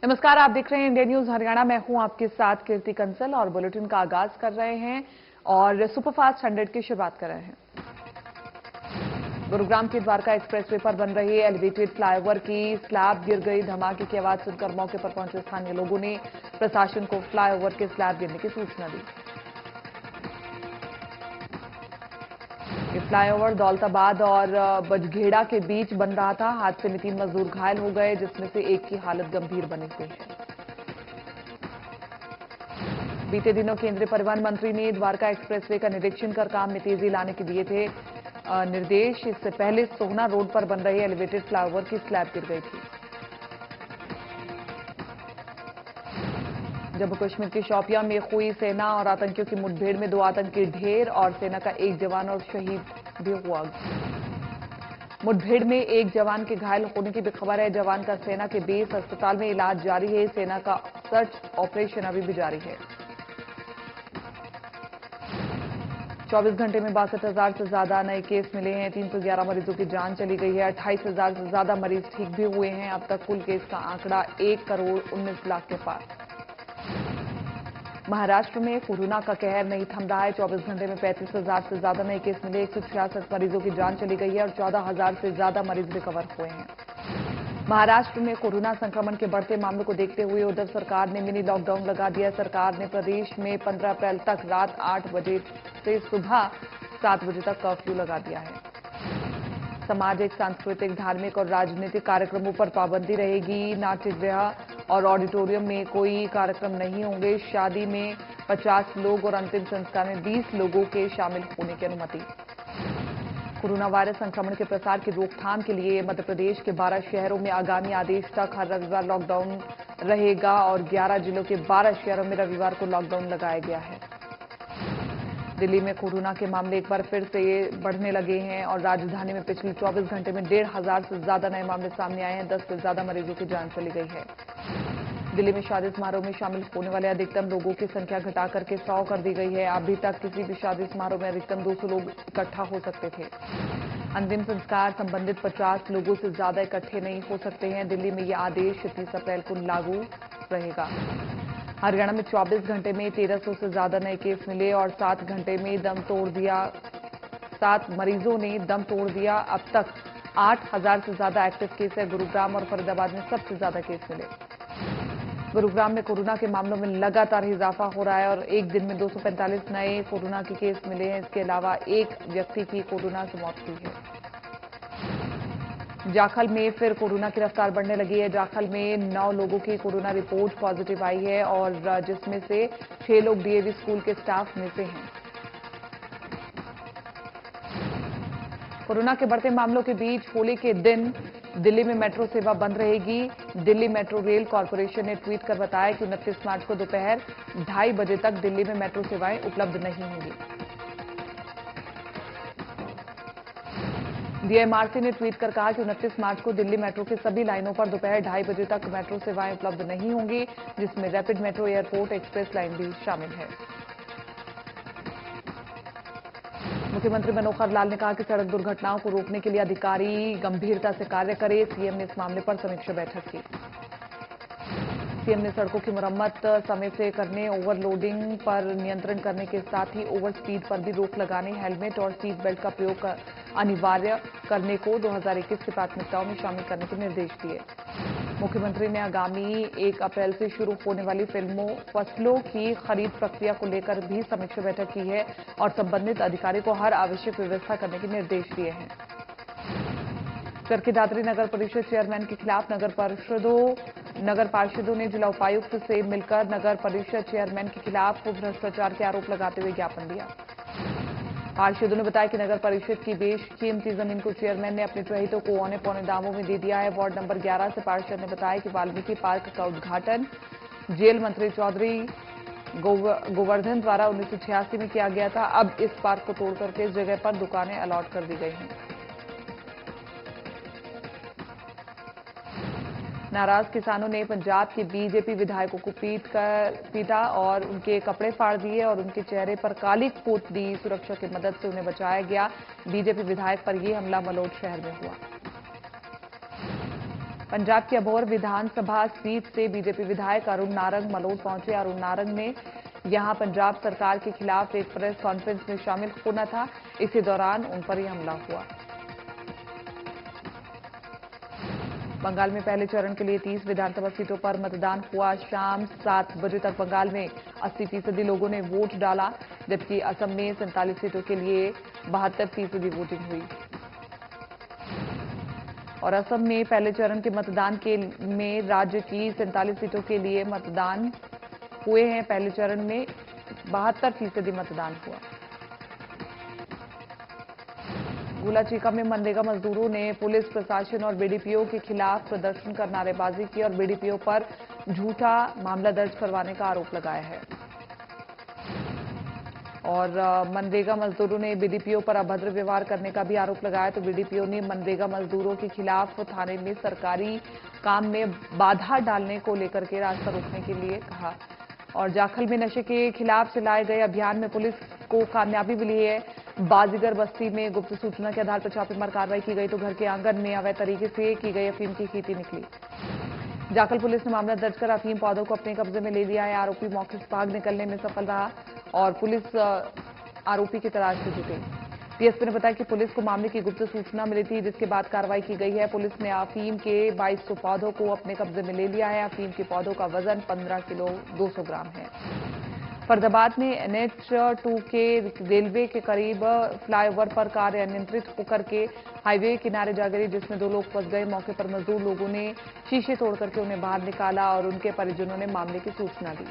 नमस्कार, आप देख रहे हैं इंडिया न्यूज हरियाणा। मैं हूं आपके साथ कीर्ति कंसल और बुलेटिन का आगाज कर रहे हैं और सुपरफास्ट 100 की शुरुआत कर रहे हैं। गुरुग्राम के द्वारका एक्सप्रेसवे पर बन रही एलिवेटेड फ्लाईओवर की स्लैब गिर गई। धमाके की आवाज सुनकर मौके पर पहुंचे स्थानीय लोगों ने प्रशासन को फ्लाईओवर के स्लैब गिरने की सूचना दी। ये फ्लाईओवर दौलताबाद और बजघेड़ा के बीच बन रहा था। हादसे में 3 मजदूर घायल हो गए, जिसमें से एक की हालत गंभीर बनी हुई है। बीते दिनों केंद्रीय परिवहन मंत्री ने द्वारका एक्सप्रेसवे का निरीक्षण कर काम में तेजी लाने के दिए थे निर्देश। इससे पहले सोहना रोड पर बन रही एलिवेटेड फ्लाईओवर की स्लैब गिर गई थी। जम्मू कश्मीर के शोपियां में हुई सेना और आतंकियों की मुठभेड़ में 2 आतंकी ढेर और सेना का एक जवान और शहीद भी हुआ। मुठभेड़ में एक जवान के घायल होने की भी खबर है। जवान का सेना के बेस अस्पताल में इलाज जारी है। सेना का सर्च ऑपरेशन अभी भी जारी है। 24 घंटे में 62,000 से ज्यादा नए केस मिले हैं। 311 मरीजों की जान चली गई है। 28,000 से ज्यादा मरीज ठीक भी हुए हैं। अब तक कुल केस का आंकड़ा 1,19,00,000 के पार। महाराष्ट्र में कोरोना का कहर नहीं थम रहा है। 24 घंटे में 35,000 से ज्यादा नए केस मिले। 166 मरीजों की जान चली गई है और 14,000 से ज्यादा मरीज रिकवर हुए हैं। महाराष्ट्र में कोरोना संक्रमण के बढ़ते मामलों को देखते हुए उद्धव सरकार ने मिनी लॉकडाउन लगा दिया। सरकार ने प्रदेश में 15 अप्रैल तक रात 8 बजे से सुबह 7 बजे तक कर्फ्यू लगा दिया है। सामाजिक, सांस्कृतिक, धार्मिक और राजनीतिक कार्यक्रमों पर पाबंदी रहेगी। नाट्यगृह और ऑडिटोरियम में कोई कार्यक्रम नहीं होंगे। शादी में 50 लोग और अंतिम संस्कार में 20 लोगों के शामिल होने की अनुमति। कोरोना वायरस संक्रमण के प्रसार की रोकथाम के लिए मध्य प्रदेश के 12 शहरों में आगामी आदेश तक हर रविवार लॉकडाउन रहेगा और 11 जिलों के 12 शहरों में रविवार को लॉकडाउन लगाया गया है। दिल्ली में कोरोना के मामले एक बार फिर से बढ़ने लगे हैं और राजधानी में पिछले 24 घंटे में 1,500 से ज्यादा नए मामले सामने आए हैं। 10 से ज्यादा मरीजों की जान चली गई है। दिल्ली में शादी समारोह में शामिल होने वाले अधिकतम लोगों की संख्या घटाकर के 100 कर दी गई है। अभी तक किसी भी शादी समारोह में अधिकतम 200 लोग इकट्ठा हो सकते थे। अंतिम संस्कार संबंधित 50 लोगों से ज्यादा इकट्ठे नहीं हो सकते हैं। दिल्ली में यह आदेश 30 अप्रैल को लागू रहेगा। हरियाणा में 24 घंटे में 1300 से ज्यादा नए केस मिले और 7 घंटे में दम तोड़ दिया। 7 मरीजों ने दम तोड़ दिया। अब तक 8,000 से ज्यादा एक्टिव केस है। गुरुग्राम और फरीदाबाद में सबसे ज्यादा केस मिले। गुरुग्राम में कोरोना के मामलों में लगातार इजाफा हो रहा है और एक दिन में 245 नए कोरोना के केस मिले हैं। इसके अलावा एक व्यक्ति की कोरोना से मौत हुई है। जाखल में फिर कोरोना की रफ्तार बढ़ने लगी है। जाखल में 9 लोगों की कोरोना रिपोर्ट पॉजिटिव आई है और जिसमें से 6 लोग डीएवी स्कूल के स्टाफ में से हैं। कोरोना के बढ़ते मामलों के बीच होली के दिन दिल्ली में मेट्रो सेवा बंद रहेगी। दिल्ली मेट्रो रेल कॉरपोरेशन ने ट्वीट कर बताया कि 29 मार्च को दोपहर 2:30 बजे तक दिल्ली में मेट्रो सेवाएं उपलब्ध नहीं होंगी। डीएमआरसी ने ट्वीट कर कहा कि 29 मार्च को दिल्ली मेट्रो की सभी लाइनों पर दोपहर 2:30 बजे तक मेट्रो सेवाएं उपलब्ध नहीं होंगी, जिसमें rapid metro, airport express line भी शामिल है। मुख्यमंत्री मनोहर लाल ने कहा कि सड़क दुर्घटनाओं को रोकने के लिए अधिकारी गंभीरता से कार्य करें। सीएम ने इस मामले पर समीक्षा बैठक की। सीएम ने सड़कों की मरम्मत समय से करने, ओवरलोडिंग पर नियंत्रण करने के साथ ही ओवर स्पीड पर भी रोक लगाने, हेलमेट और सीट बेल्ट का प्रयोग अनिवार्य करने को 2021 की प्राथमिकताओं में शामिल करने के निर्देश दिए। मुख्यमंत्री ने आगामी 1 अप्रैल से शुरू होने वाली फसलों की खरीद प्रक्रिया को लेकर भी समीक्षा बैठक की है और संबंधित अधिकारी को हर आवश्यक व्यवस्था करने के निर्देश दिए हैं। चरखी दादरी नगर परिषद चेयरमैन के खिलाफ नगर पार्षदों ने जिला उपायुक्त से मिलकर नगर परिषद चेयरमैन के खिलाफ भ्रष्टाचार के आरोप लगाते हुए ज्ञापन दिया। पार्षदों ने बताया कि नगर परिषद की बेशकीमती जमीन को चेयरमैन ने अपने चहेतों को औने पौने दामों में दे दिया है। वार्ड नंबर 11 से पार्षद ने बताया कि वाल्मीकि पार्क का उद्घाटन जेल मंत्री चौधरी गोवर्धन द्वारा 1986 में किया गया था। अब इस पार्क को तोड़कर के इस जगह पर दुकानें अलॉट कर दी गई हैं। नाराज किसानों ने पंजाब के बीजेपी विधायकों को पीटा और उनके कपड़े फाड़ दिए और उनके चेहरे पर काली पोत दी। सुरक्षा की मदद से उन्हें बचाया गया। बीजेपी विधायक पर यह हमला मलोट शहर में हुआ। पंजाब की अबोहर विधानसभा सीट से बीजेपी विधायक अरुण नारंग मलोट पहुंचे। अरुण नारंग ने यहां पंजाब सरकार के खिलाफ एक प्रेस कॉन्फ्रेंस में शामिल होना था। इसी दौरान उन पर यह हमला हुआ। बंगाल में पहले चरण के लिए 30 विधानसभा सीटों पर मतदान हुआ। शाम 7 बजे तक बंगाल में 80% लोगों ने वोट डाला, जबकि असम में 47 सीटों के लिए 72% वोटिंग हुई। और असम में पहले चरण के मतदान में राज्य की 47 सीटों के लिए मतदान हुए हैं। पहले चरण में 72% मतदान हुआ। गुलाचीका में मनरेगा मजदूरों ने पुलिस प्रशासन और बीडीपीओ के खिलाफ प्रदर्शन कर नारेबाजी की और बीडीपीओ पर झूठा मामला दर्ज करवाने का आरोप लगाया है। और मनरेगा मजदूरों ने बीडीपीओ पर अभद्र व्यवहार करने का भी आरोप लगाया। तो बीडीपीओ ने मनरेगा मजदूरों के खिलाफ थाने में सरकारी काम में बाधा डालने को लेकर के रास्ता रोकने के लिए कहा। और जाखल में नशे के खिलाफ चलाए गए अभियान में पुलिस को कामयाबी मिली है। बाजीगर बस्ती में गुप्त सूचना के आधार पर छापेमार कार्रवाई की गई तो घर के आंगन में अवैध तरीके से की गई अफीम की खेती निकली। जाखल पुलिस ने मामला दर्ज कर अफीम पौधों को अपने कब्जे में ले लिया है। आरोपी मौके से भाग निकलने में सफल रहा और पुलिस आरोपी की तलाश में जुटी। डीएसपी ने बताया कि पुलिस को मामले की गुप्त सूचना मिली थी, जिसके बाद कार्रवाई की गई है। पुलिस ने अफीम के 2200 पौधों को अपने कब्जे में ले लिया है। अफीम के पौधों का वजन 15 किलो 200 ग्राम है। फरीदाबाद में NH2 के रेलवे के करीब फ्लाईओवर पर कार अनियंत्रित होकर के हाईवे किनारे जा गिरी, जिसमें 2 लोग फंस गए। मौके पर मजदूर लोगों ने शीशे तोड़ करके उन्हें बाहर निकाला और उनके परिजनों ने मामले की सूचना दी।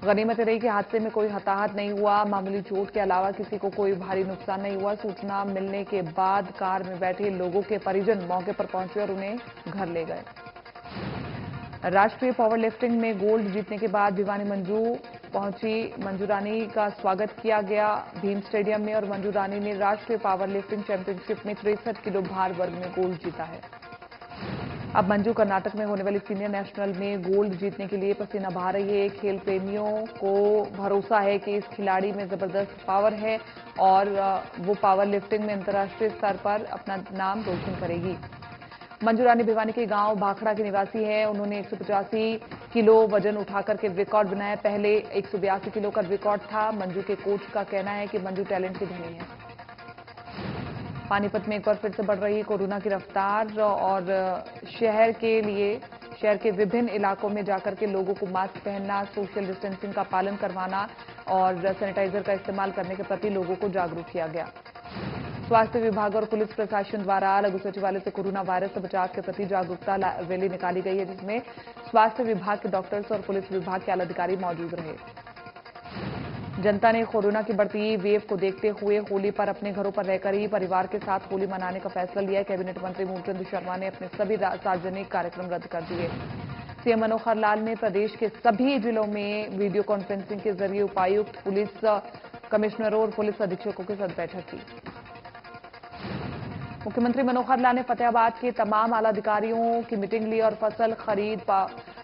गनीमत रही कि हादसे में कोई हताहत नहीं हुआ। मामूली चोट के अलावा किसी को कोई भारी नुकसान नहीं हुआ। सूचना मिलने के बाद कार में बैठे लोगों के परिजन मौके पर पहुंचे और उन्हें घर ले गए। राष्ट्रीय पावर लिफ्टिंग में गोल्ड जीतने के बाद भिवानी मंजू पहुंची। मंजू रानी का स्वागत किया गया भीम स्टेडियम में और मंजू रानी ने राष्ट्रीय पावर लिफ्टिंग चैंपियनशिप में 63 किलो भार वर्ग में गोल्ड जीता है। अब मंजू कर्नाटक में होने वाली सीनियर नेशनल में गोल्ड जीतने के लिए पसीना बहा रही है। खेल प्रेमियों को भरोसा है कि इस खिलाड़ी में जबरदस्त पावर है और वो पावर लिफ्टिंग में अंतर्राष्ट्रीय स्तर पर अपना नाम रोशन करेगी। मंजू रानी भिवानी के गांव भाखड़ा की निवासी है। उन्होंने 185 किलो वजन उठाकर के रिकॉर्ड बनाया। पहले 182 किलो का रिकॉर्ड था। मंजू के कोच का कहना है कि मंजू टैलेंट की धनी है। पानीपत में एक बार फिर से बढ़ रही कोरोना की रफ्तार और शहर के विभिन्न इलाकों में जाकर के लोगों को मास्क पहनना, सोशल डिस्टेंसिंग का पालन करवाना और सैनिटाइजर का इस्तेमाल करने के प्रति लोगों को जागरूक किया गया। स्वास्थ्य विभाग और पुलिस प्रशासन द्वारा लघु सचिवालय से कोरोना वायरस से बचाव के प्रति जागरूकता रैली निकाली गई है, जिसमें स्वास्थ्य विभाग के डॉक्टर्स और पुलिस विभाग के आला अधिकारी मौजूद रहे। जनता ने कोरोना की बढ़ती वेव को देखते हुए होली पर अपने घरों पर रहकर ही परिवार के साथ होली मनाने का फैसला लिया। कैबिनेट मंत्री मूलचंद शर्मा ने अपने सभी सार्वजनिक कार्यक्रम रद्द कर दिए। सीएम मनोहर लाल ने प्रदेश के सभी जिलों में वीडियो कॉन्फ्रेंसिंग के जरिए उपायुक्त, पुलिस कमिश्नरों और पुलिस अधीक्षकों के साथ बैठक की। मुख्यमंत्री मनोहर लाल ने फतेहाबाद के तमाम आला अधिकारियों की मीटिंग ली और फसल खरीद,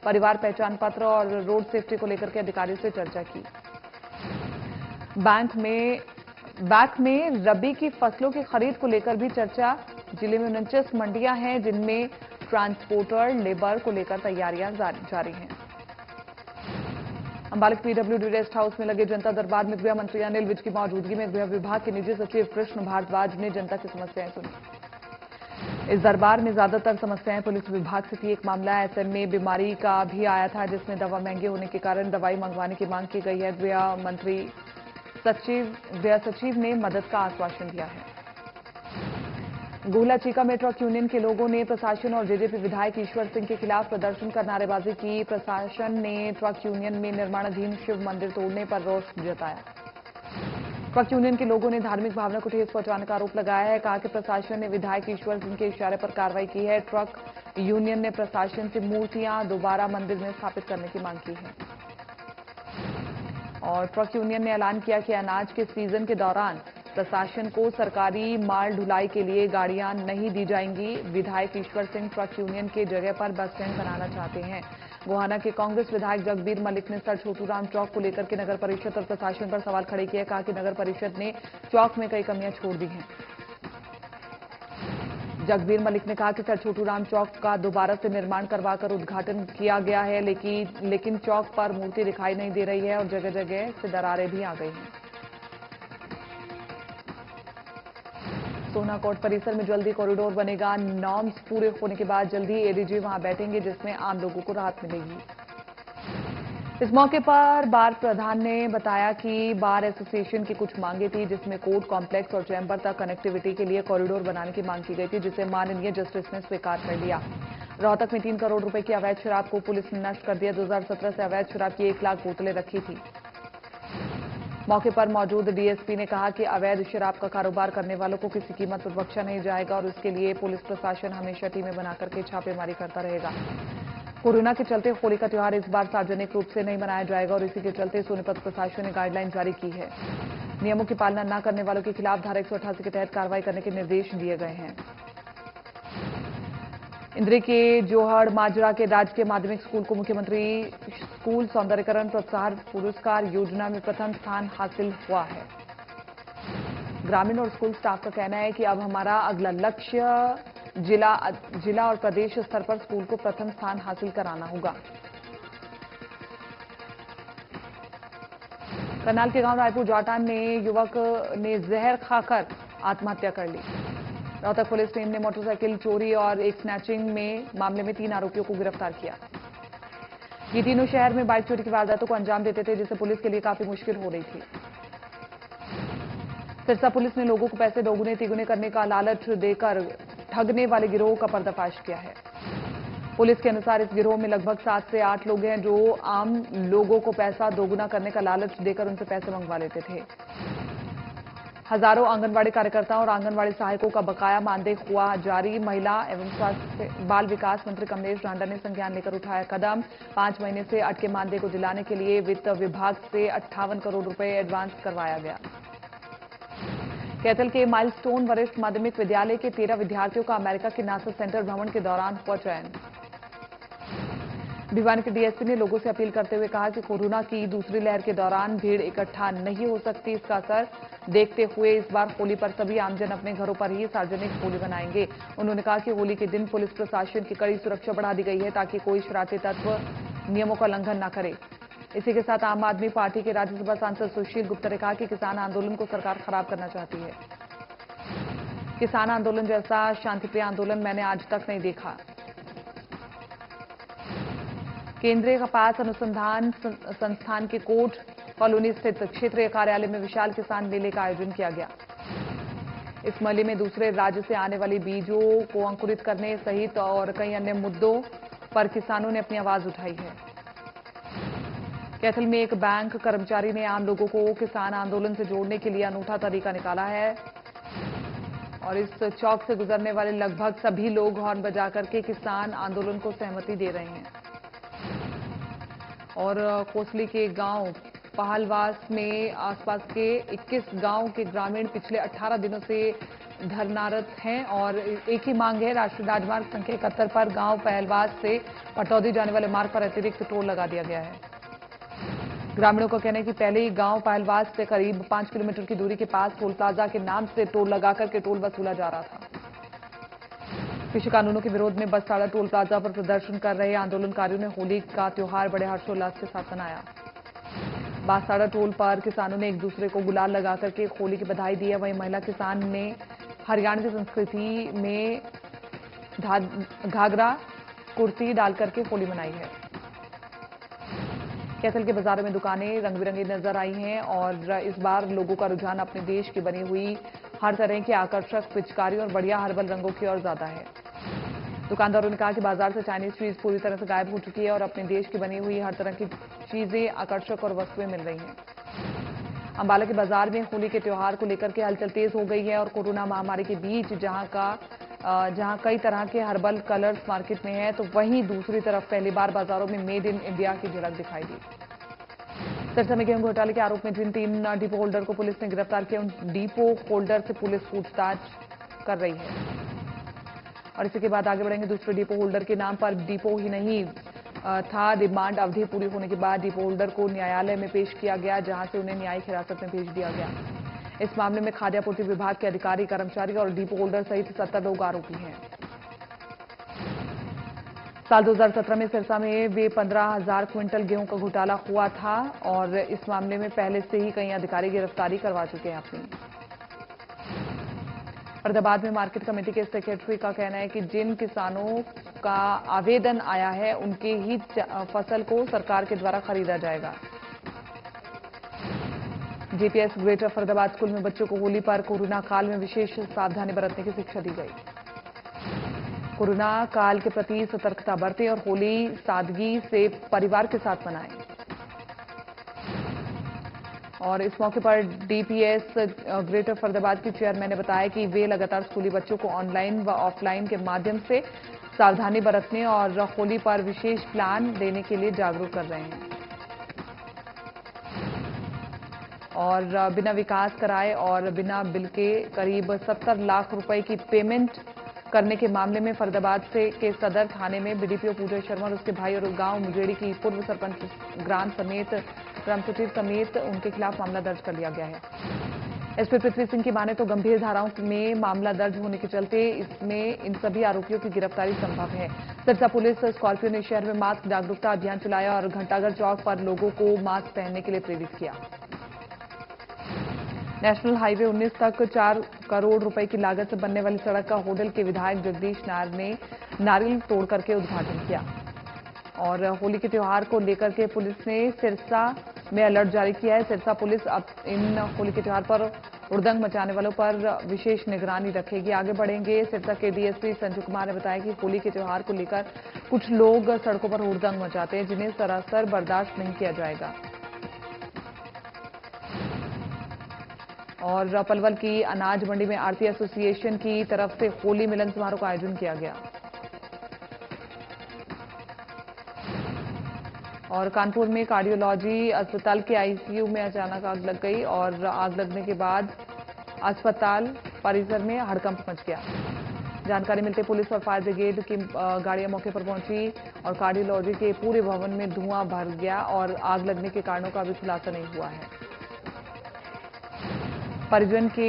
परिवार पहचान पत्र और रोड सेफ्टी को लेकर के अधिकारियों से चर्चा की। बैंक में रबी की फसलों की खरीद को लेकर भी चर्चा। जिले में 49 मंडियां हैं, जिनमें ट्रांसपोर्टर, लेबर को लेकर तैयारियां जारी हैं। अंबाला पीडब्ल्यूडी रेस्ट हाउस में लगे जनता दरबार में गृह मंत्री अनिल विज की मौजूदगी में गृह विभाग के निजी सचिव कृष्ण भारद्वाज ने जनता की समस्याएं सुनी। इस दरबार में ज्यादातर समस्याएं पुलिस विभाग से थी। एक मामला SM में बीमारी का भी आया था, जिसमें दवा महंगे होने के कारण दवाई मंगवाने की मांग की गई है। गृह सचिव ने मदद का आश्वासन दिया है। गुलाचीका में ट्रक यूनियन के लोगों ने प्रशासन और जेजेपी विधायक ईश्वर सिंह के खिलाफ प्रदर्शन कर नारेबाजी की। प्रशासन ने ट्रक यूनियन में निर्माणाधीन शिव मंदिर तोड़ने पर रोष जताया। ट्रक यूनियन के लोगों ने धार्मिक भावना को ठेस पहुंचाने का आरोप लगाया है। कहा कि प्रशासन ने विधायक ईश्वर सिंह के इशारे पर कार्रवाई की है। ट्रक यूनियन ने प्रशासन से मूर्तियां दोबारा मंदिर में स्थापित करने की मांग की है। और ट्रक यूनियन ने ऐलान किया कि अनाज के सीजन के दौरान प्रशासन को सरकारी माल ढुलाई के लिए गाड़ियां नहीं दी जाएंगी। विधायक ईश्वर सिंह ट्रक यूनियन के जगह पर बस स्टैंड बनाना चाहते हैं। गोहाना के कांग्रेस विधायक जगबीर मलिक ने सर छोटूराम चौक को लेकर के नगर परिषद और प्रशासन पर सवाल खड़े किए। कहा कि नगर परिषद ने चौक में कई कमियां छोड़ दी हैं। जगबीर मलिक ने कहा कि सर छोटू राम चौक का दोबारा से निर्माण करवाकर उद्घाटन किया गया है, लेकिन चौक पर मूर्ति दिखाई नहीं दे रही है और जगह जगह से दरारें भी आ गई हैं। सोना कोर्ट परिसर में जल्दी कॉरिडोर बनेगा। नॉर्म्स पूरे होने के बाद जल्दी एडीजी वहां बैठेंगे, जिसमें आम लोगों को राहत मिलेगी। इस मौके पर बार प्रधान ने बताया कि बार एसोसिएशन की कुछ मांगे थी, जिसमें कोर्ट कॉम्प्लेक्स और चैंबर तक कनेक्टिविटी के लिए कॉरिडोर बनाने की मांग की गई थी, जिसे माननीय जस्टिस ने स्वीकार कर लिया। रोहतक में 3 करोड़ रुपए की अवैध शराब को पुलिस ने नष्ट कर दिया। 2017 से अवैध शराब की 1 लाख बोतलें रखी थी। मौके पर मौजूद डीएसपी ने कहा कि अवैध शराब का कारोबार करने वालों को किसी कीमत पर बख्शा नहीं जाएगा और इसके लिए पुलिस प्रशासन हमेशा टीमें बनाकर के छापेमारी करता रहेगा। कोरोना के चलते होली का त्योहार इस बार सार्वजनिक रूप से नहीं मनाया जाएगा और इसी के चलते सोनीपत प्रशासन ने गाइडलाइन जारी की है। नियमों की पालना न करने वालों के खिलाफ धारा 188 के तहत कार्रवाई करने के निर्देश दिए गए हैं। इंद्री के जोहड़ माजरा के राजकीय माध्यमिक स्कूल को मुख्यमंत्री स्कूल सौंदर्यीकरण प्रोत्साहन पुरस्कार योजना में प्रथम स्थान हासिल हुआ है। ग्रामीण और स्कूल स्टाफ का कहना है कि अब हमारा अगला लक्ष्य जिला और प्रदेश स्तर पर स्कूल को प्रथम स्थान हासिल कराना होगा। करनाल के गांव रायपुर जाटान में युवक ने जहर खाकर आत्महत्या कर ली। रोहतक पुलिस टीम ने मोटरसाइकिल चोरी और एक स्नैचिंग में मामले में 3 आरोपियों को गिरफ्तार किया। ये तीनों शहर में बाइक चोरी की वारदातों को अंजाम देते थे, जिससे पुलिस के लिए काफी मुश्किल हो रही थी। सिरसा पुलिस ने लोगों को पैसे दोगुने तिगुने करने का लालच देकर ठगने वाले गिरोह का पर्दाफाश किया है। पुलिस के अनुसार इस गिरोह में लगभग 7 से 8 लोग हैं, जो आम लोगों को पैसा दोगुना करने का लालच देकर उनसे पैसे मंगवा लेते थे। हजारों आंगनबाड़ी कार्यकर्ताओं और आंगनबाड़ी सहायकों का बकाया मानदेय हुआ जारी। महिला एवं स्वास्थ्य बाल विकास मंत्री कमलेश ढांडा ने संज्ञान लेकर उठाया कदम। 5 महीने से अटके मानदेय को दिलाने के लिए वित्त विभाग से 58 करोड़ रुपए एडवांस करवाया गया। कैथल के माइलस्टोन वरिष्ठ माध्यमिक विद्यालय के 13 विद्यार्थियों का अमेरिका के नासा सेंटर भ्रमण के दौरान हुआ चयन। भिवानी के डीएसपी ने लोगों से अपील करते हुए कहा कि कोरोना की दूसरी लहर के दौरान भीड़ इकट्ठा नहीं हो सकती। इसका असर देखते हुए इस बार होली पर सभी आमजन अपने घरों पर ही सार्वजनिक होली मनाएंगे। उन्होंने कहा कि होली के दिन पुलिस प्रशासन की कड़ी सुरक्षा बढ़ा दी गई है, ताकि कोई शरारती तत्व नियमों का उल्लंघन न करे। इसी के साथ आम आदमी पार्टी के राज्यसभा सांसद सुशील गुप्ता ने कहा कि किसान आंदोलन को सरकार खराब करना चाहती है। किसान आंदोलन जैसा शांतिप्रिय आंदोलन मैंने आज तक नहीं देखा। केंद्रीय कपास अनुसंधान संस्थान के कोट कॉलोनी स्थित क्षेत्रीय कार्यालय में विशाल किसान मेले का आयोजन किया गया। इस मेले में दूसरे राज्य से आने वाली बीजों को अंकुरित करने सहित और कई अन्य मुद्दों पर किसानों ने अपनी आवाज उठाई है। कैथल में एक बैंक कर्मचारी ने आम लोगों को किसान आंदोलन से जोड़ने के लिए अनूठा तरीका निकाला है और इस चौक से गुजरने वाले लगभग सभी लोग हॉर्न बजा करके किसान आंदोलन को सहमति दे रहे हैं। और कोसली के गांव पहलवास में आसपास के 21 गांव के ग्रामीण पिछले 18 दिनों से धरनारत हैं और एक ही मांग है, राष्ट्रीय राजमार्ग संख्या 71 पर गांव पहलवास से पटौदी जाने वाले मार्ग पर अतिरिक्त टोल लगा दिया गया है। ग्रामीणों का कहना है कि पहले ही गांव पहलवास से करीब 5 किलोमीटर की दूरी के पास टोल प्लाजा के नाम से टोल लगाकर के टोल वसूला जा रहा था। कृषि कानूनों के विरोध में बसताड़ा टोल प्लाजा पर प्रदर्शन कर रहे आंदोलनकारियों ने होली का त्योहार बड़े हर्षोल्लास के साथ मनाया। बासताड़ा टोल पर किसानों ने एक दूसरे को गुलाल लगाकर के होली की बधाई दी है। वहीं महिला किसान ने हरियाणा की संस्कृति में घाघरा कुर्ती डालकर के होली मनाई है। कैथल के बाजारों में दुकानें रंग बिरंगी नजर आई हैं और इस बार लोगों का रुझान अपने देश की बनी हुई हर तरह की आकर्षक पिचकारी और बढ़िया हर्बल रंगों की ओर ज्यादा है। दुकानदारों ने कहा कि बाजार से चाइनीज चीज पूरी तरह से गायब हो चुकी है और अपने देश की बनी हुई हर तरह की चीजें आकर्षक और वस्तुएं मिल रही हैं। अंबाला के बाजार में होली के त्योहार को लेकर के हलचल तेज हो गई है और कोरोना महामारी के बीच जहां कई तरह के हर्बल कलर्स मार्केट में है, तो वहीं दूसरी तरफ पहली बार बाजारों में मेड इन इंडिया की झलक दिखाई दी। सिरसा में गेहूं घोटाले के आरोप में जिन 3 डिपो होल्डर को पुलिस ने गिरफ्तार किया, उन डिपो होल्डर से पुलिस पूछताछ कर रही है। और इसी के बाद आगे बढ़ेंगे। दूसरे डिपो होल्डर के नाम पर डिपो ही नहीं था, रिमांड अवधि पूरी होने के बाद डिपो होल्डर को न्यायालय में पेश किया गया, जहां से उन्हें न्यायिक हिरासत में भेज दिया गया। इस मामले में खाद्य आपूर्ति विभाग के अधिकारी, कर्मचारी और डिपो होल्डर सहित 70 लोग आरोपी हैं। साल 2017 में सिरसा में वे 15,000 क्विंटल गेहूं का घोटाला हुआ था और इस मामले में पहले से ही कई अधिकारी गिरफ्तारी करवा चुके हैं अपनी। फरीदाबाद में मार्केट कमेटी के सेक्रेटरी का कहना है कि जिन किसानों का आवेदन आया है उनके ही फसल को सरकार के द्वारा खरीदा जाएगा। जेपीएस ग्रेटर फरीदाबाद स्कूल में बच्चों को होली पर कोरोना काल में विशेष सावधानी बरतने की शिक्षा दी गई। कोरोना काल के प्रति सतर्कता बरतें और होली सादगी से परिवार के साथ मनाएं। और इस मौके पर डीपीएस ग्रेटर फरीदाबाद की चेयरमैन ने बताया कि वे लगातार स्कूली बच्चों को ऑनलाइन व ऑफलाइन के माध्यम से सावधानी बरतने और होली पर विशेष प्लान देने के लिए जागरूक कर रहे हैं। और बिना विकास कराए और बिना बिल के करीब 70 लाख रुपए की पेमेंट करने के मामले में फरीदाबाद के सदर थाने में बीडीपीओ पूजा शर्मा और उसके भाई और गांव मुजेड़ी की पूर्व सरपंच ग्राम सचिव समेत उनके खिलाफ मामला दर्ज कर लिया गया है। एसपी पृथ्वी सिंह की माने तो गंभीर धाराओं में मामला दर्ज होने के चलते इसमें इन सभी आरोपियों की गिरफ्तारी संभव है। सिरसा पुलिस स्कॉर्पियो ने शहर में मास्क जागरूकता अभियान चलाया और घंटाघर चौक पर लोगों को मास्क पहनने के लिए प्रेरित किया। नेशनल हाईवे 19 तक 4 करोड़ रुपए की लागत से बनने वाली सड़क का होडल के विधायक जगदीश नायर ने नारियल तोड़ करके उद्घाटन किया। और होली के त्योहार को लेकर के पुलिस ने सिरसा में अलर्ट जारी किया है। सिरसा पुलिस अब इन होली के त्योहार पर हुड़दंग मचाने वालों पर विशेष निगरानी रखेगी। आगे बढ़ेंगे। सिरसा के डीएसपी संजू कुमार ने बताया कि होली के त्योहार को लेकर कुछ लोग सड़कों पर हुड़दंग मचाते हैं, जिन्हें सरासर बर्दाश्त नहीं किया जाएगा। और पलवल की अनाज मंडी में आरती एसोसिएशन की तरफ से होली मिलन समारोह का आयोजन किया गया। और कानपुर में कार्डियोलॉजी अस्पताल के आईसीयू में अचानक आग लग गई और आग लगने के बाद अस्पताल परिसर में हड़कंप मच गया। जानकारी मिलते पुलिस और फायर ब्रिगेड की गाड़ियां मौके पर पहुंची और कार्डियोलॉजी के पूरे भवन में धुआं भर गया और आग लगने के कारणों का अभी खुलासा नहीं हुआ है। परिजन के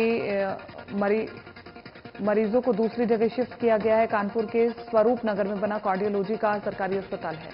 मरीजों को दूसरी जगह शिफ्ट किया गया है। कानपुर के स्वरूप नगर में बना कार्डियोलॉजी का सरकारी अस्पताल है।